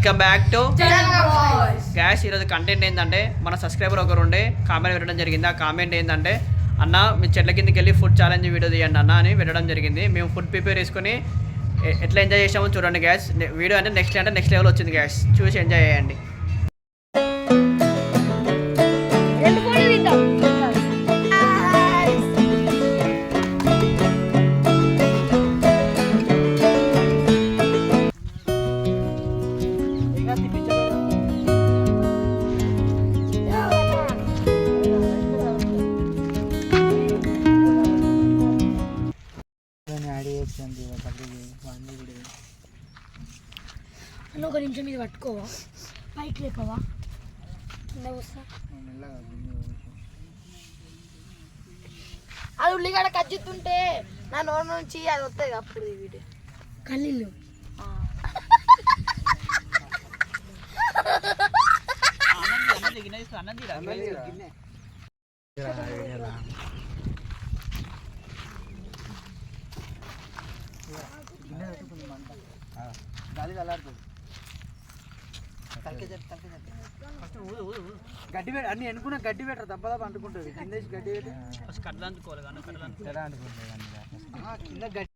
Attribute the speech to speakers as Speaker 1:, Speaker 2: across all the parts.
Speaker 1: Welcome back to gas. ఈరోజు content ఏంటంటే మన సబ్స్క్రైబర్ ఒకరు ఉండే కామెంట్ పెట్టడం జరిగింది. ఆ కామెంట్ ఏంటంటే అన్న మీ చెట్ల కిందకి వెళ్ళి ఫుడ్ ఛాలెంజ్ వీడియో తీయండి అన్న అని పెట్టడం జరిగింది. మేము ఫుడ్ ప్రిపేర్ చేసుకుని ఎట్లా ఎంజాయ్ చేసామో చూడండి గ్యాస్. వీడియో అంటే నెక్స్ట్ లెవెల్ వచ్చింది గ్యాస్, చూసి ఎంజాయ్ చేయండి.
Speaker 2: ఒక నిమిషం ఇది పట్టుకోవా, పైకి లేపవా. అది ఉల్లిగడ్డ కచ్చుతుంటే నా నోరు నుంచి అది వస్తుంది అప్పుడు వీడియో కన్నీళ్ళు.
Speaker 3: గడ్డి పెట్టి అన్ని ఎన్నుకున్న గడ్డి పెట్టరు దెబ్బ అంటుకుంటుంది. కింద గడ్డి పెట్టి కింద గడ్డి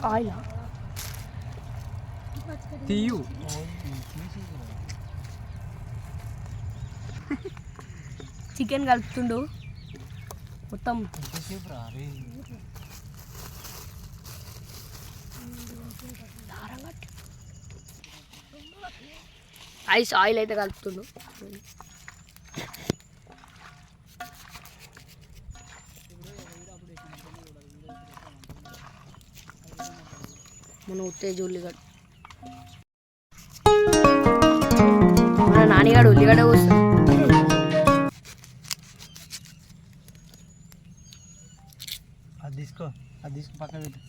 Speaker 2: ఆయిల్
Speaker 3: తీయు
Speaker 2: చికెన్ కలుపుతుండు మొత్తం. ఆయిల్ అయితే కలుపుతుండు. మన ఉత్తేజ ఉల్లిగడ్డ, మన నానిగాడు ఉల్లిగడ్డ కోస్తాడు.
Speaker 3: అది తీసుకో పక్కన పెట్టు.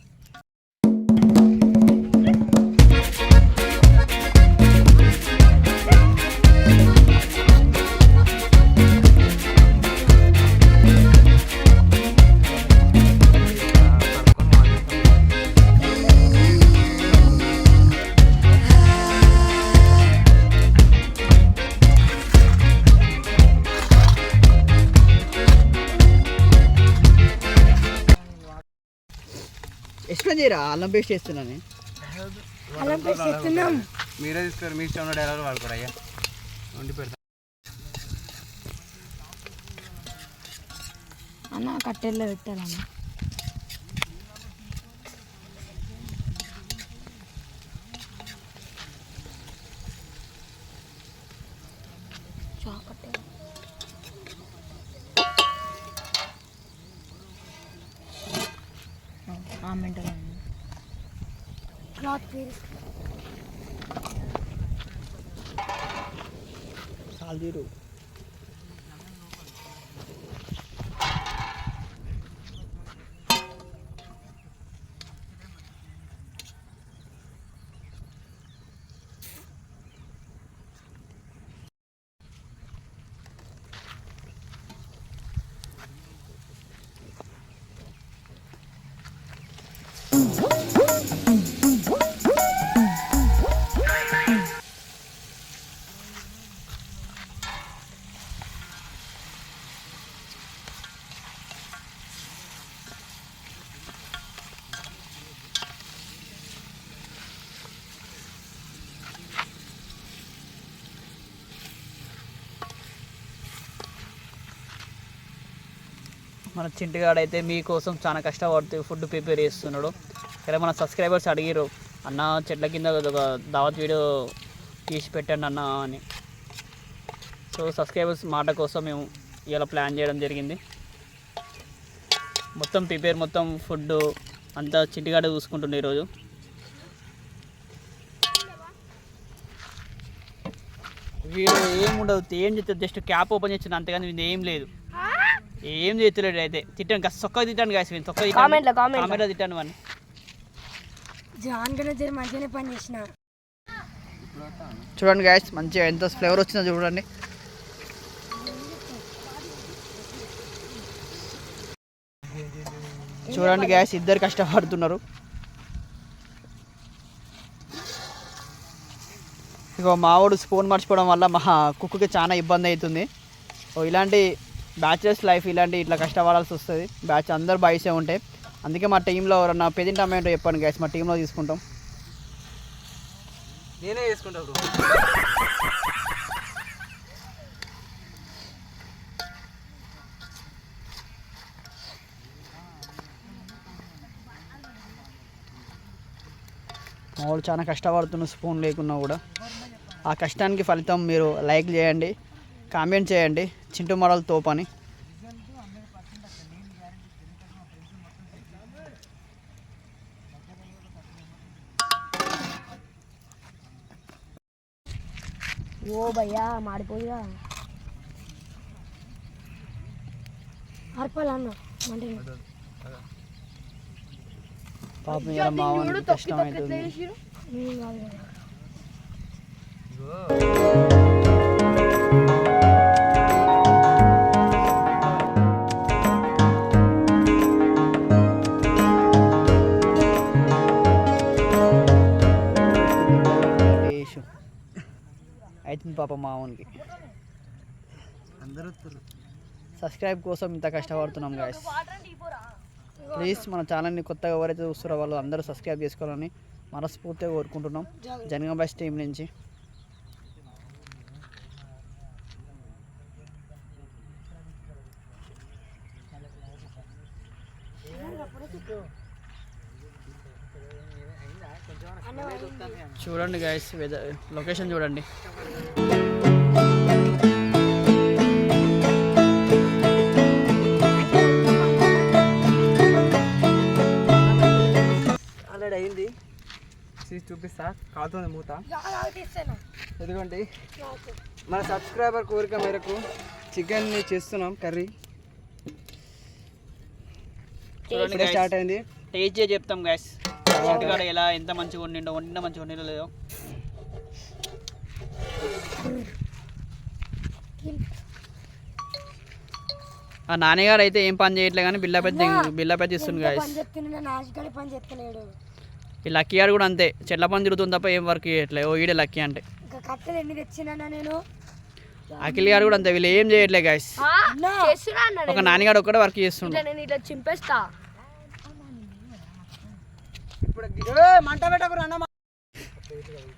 Speaker 1: ఎక్స్ప్లెయిన్ చేయరా, అల్లం పేస్ట్ చేస్తున్నాను.
Speaker 2: అల్లం పేస్ట్ చేస్తున్నాం.
Speaker 3: మీరే తీసుకోరు, మీ ఇష్టం డైలాగ్ వాడుకోరు. అయ్యా వండి పెడతా
Speaker 2: అన్న, కట్టెల్లో పెట్టాలన్న.
Speaker 1: సాల్జీరు మన చింటిగాడైతే మీకోసం చాలా కష్టపడుతూ ఫుడ్ ప్రిపేర్ చేస్తున్నాడు. ఇక్కడ మన సబ్స్క్రైబర్స్ అడిగారు, అన్న చెట్ల కింద ఒక దావత్ వీడియో తీసి పెట్టండి అన్న అని. సో సబ్స్క్రైబర్స్ మాట కోసం మేము ఇలా ప్లాన్ చేయడం జరిగింది. మొత్తం ప్రిపేర్, మొత్తం ఫుడ్ అంతా చిట్టిగాడ చూసుకుంటుండే ఈరోజు. వీడు ఏముండదు, ఏం చేస్తుంది, జస్ట్ క్యాప్ ఓపెన్ చేస్తుంది అంతేగాని వీడు ఏం లేదు, ఏం చేస్తలేడు. అయితే తిట్టాను, సొక్క తిట్టాను గాయస్, వీళ్ళు సొక్క కామెంట్లో తిట్టాను వాడిని.
Speaker 2: మంచిగానే పని చేసిన.
Speaker 1: చూడండి గాయస్, మంచిగా ఎంత ఫ్లేవర్ వచ్చిందో చూడండి. చూడండి గ్యాస్, ఇద్దరు కష్టపడుతున్నారు. ఇగో మావాడు స్పూన్ మర్చిపోవడం వల్ల మా కుక్కకి చాలా ఇబ్బంది అవుతుంది. ఇలాంటి బ్యాచిలర్స్ లైఫ్ ఇట్లా కష్టపడాల్సి వస్తుంది. బ్యాచ్ అందరు బాయ్సే ఉంటాయి. అందుకే మా టీంలో ఎవరన్నా పెద్దింటి అమ్మాయి ఏంటో చెప్పండి గ్యాస్, మా టీంలో తీసుకుంటాం.
Speaker 3: నేనే చేసుకుంటా బ్రో.
Speaker 1: మావాడు చాలా కష్టపడుతున్న స్పూన్ లేకున్నా కూడా. ఆ కష్టానికి ఫలితం మీరు లైక్ చేయండి, కామెంట్ చేయండి, చింటూ మోడల్ తోపని.
Speaker 2: ఓ భయ్యా మాడిపోయా అర్పాలన్న అంటే
Speaker 1: పాపం ఇలా మావానికి కష్టం అవుతుంది. అవుతుంది పాప మావానికి. సబ్స్క్రైబ్ కోసం ఇంత కష్టపడుతున్నాం గాయస్. ప్లీజ్ మన ఛానల్ని కొత్తగా ఎవరైతే చూస్తారో వాళ్ళు అందరూ సబ్స్క్రైబ్ చేసుకోవాలని మనస్ఫూర్తిగా కోరుకుంటున్నాం జనగాం బాయ్స్ టీం నుంచి. చూడండి గాయస్, లొకేషన్ చూడండి.
Speaker 3: ఆల్రెడీ అయింది, చూపిస్తా. కాలుతుంది మూత. ఎందుకంటే మన సబ్స్క్రైబర్ కోరిక మేరకు చికెన్ని చేస్తున్నాం కర్రీ. స్టార్ట్ అయింది.
Speaker 1: టేస్ట్ చేసి చెప్తాం గాయస్, ఇంటికాడ ఎలా ఎంత మంచిగా వండినా మంచిగా వండినా లేదో. ఆ నాన్నగారు అయితే ఏం పని చేయట్లే కానీ బిల్ల పెద్ద ఇస్తుంది గాయస్. ఈ లక్కీ గారు కూడా అంతే, చెట్ల పని తిరుగుతుంది తప్ప ఏం వర్క్ చేయట్లే. ఓ ఈడే లక్కీ అంటే. అఖిల్ గారు కూడా అంతే, వీళ్ళు ఏం చేయట్లే గాయస్. ఒక నాన్నగాడు ఒక్కడే వర్క్ చేస్తుండే.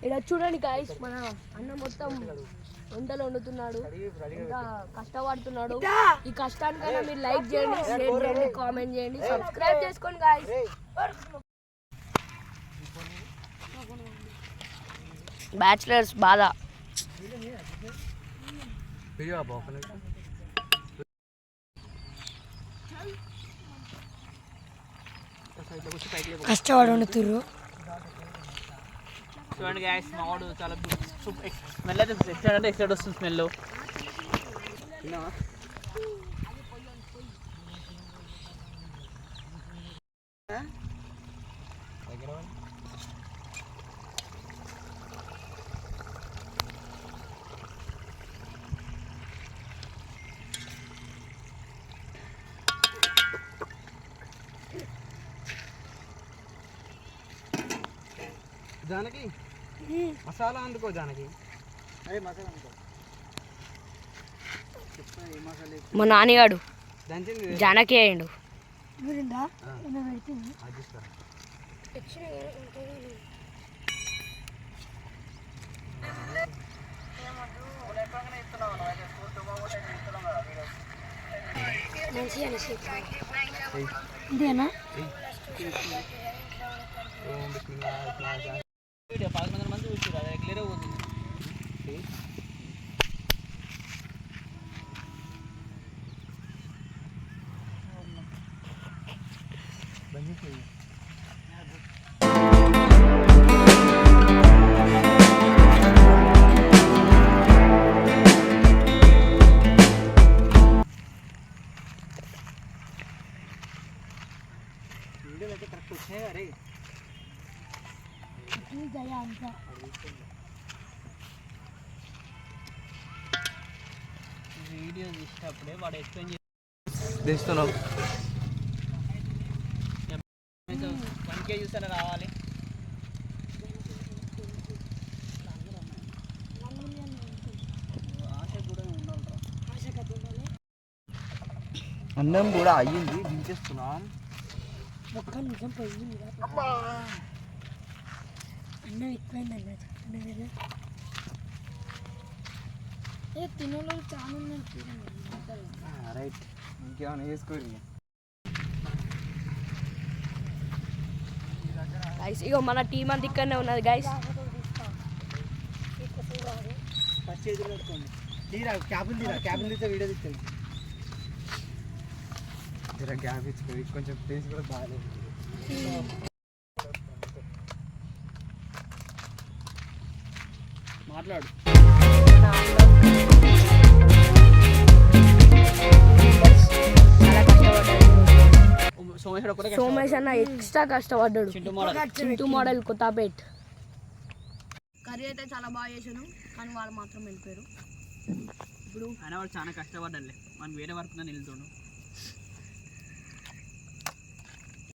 Speaker 2: ఇలా చూడండి గాయస్, మన అన్న మొత్తం వంటలు వండుతున్నాడు, ఇంకా కష్టపడుతున్నాడు. ఈ కష్టానికైనా మీరు లైక్ చేయండి, షేర్ చేయండి, కామెంట్ చేయండి, సబ్స్క్రైబ్ చేసుకోండి గాయస్. బ్యాచిలర్స్ బాధ. కష్టపడి వండుతుర్రు.
Speaker 1: చూడండి గ్యాస్, మావాడు చాలా స్మెల్ అయితే ఎక్సైడ్ అంటే ఎక్సైడ్ వస్తుంది స్మెల్.
Speaker 3: జానకి మసాలా అందుకో. జానకి అదే మసాలా అందుకో.
Speaker 2: మా నాన్నగాడు జానకి అయ్యిండు. ఇంతేనా?
Speaker 1: మంది చూసారు, అది క్లియర్ అవుతుంది.
Speaker 3: వీడియోలు అయితే కరెక్ట్ వచ్చినాయి అరే.
Speaker 1: వీడియో తీసేటప్పుడే వాడు ఎక్స్ప్లెయిన్
Speaker 3: తీస్తున్నావు
Speaker 1: 1K చూస్తేనే రావాలి. ఆశ కూడా ఉండాలిరా.
Speaker 3: అన్నం కూడా అయ్యింది, దించేస్తున్నాం.
Speaker 2: ఒక్క నిమిషం పోయింది అన్నం ఎక్కువైంది అన్న తినలో చాలా
Speaker 3: రైట్, ఇంకేమైనా చేసుకోరు.
Speaker 2: గైస్ ఇగో మన టీం అంతా ఇక్కడనే ఉన్నది గైస్.
Speaker 3: ఫస్ట్ చేతులు పెట్టుకోండి. తీరా క్యాబులు తీస్తే వీడియో తీస్తుంది. జర గ్యాప్ ఇచ్చుకోండి, కొంచెం ప్లేస్ కూడా బాగాలేదు.
Speaker 1: మాట్లాడు.
Speaker 2: చాలా కష్టపడ్డాడు
Speaker 1: సోమేశ్వర కూడా
Speaker 2: సోమేష్ అన్న ఎక్స్ట్రా కష్టపడ్డాడు.
Speaker 1: చింటూ
Speaker 2: మోడల్ కొత్తపేట్. కర్రీ అయితే చాలా బాగా చేశాను కానీ వాళ్ళు మాత్రం వెళ్ళిపోయారు.
Speaker 1: ఇప్పుడు ఆయన వాడు చాలా కష్టపడ్డాలే, మనం వేరే వర్క్ వెళ్తుండు.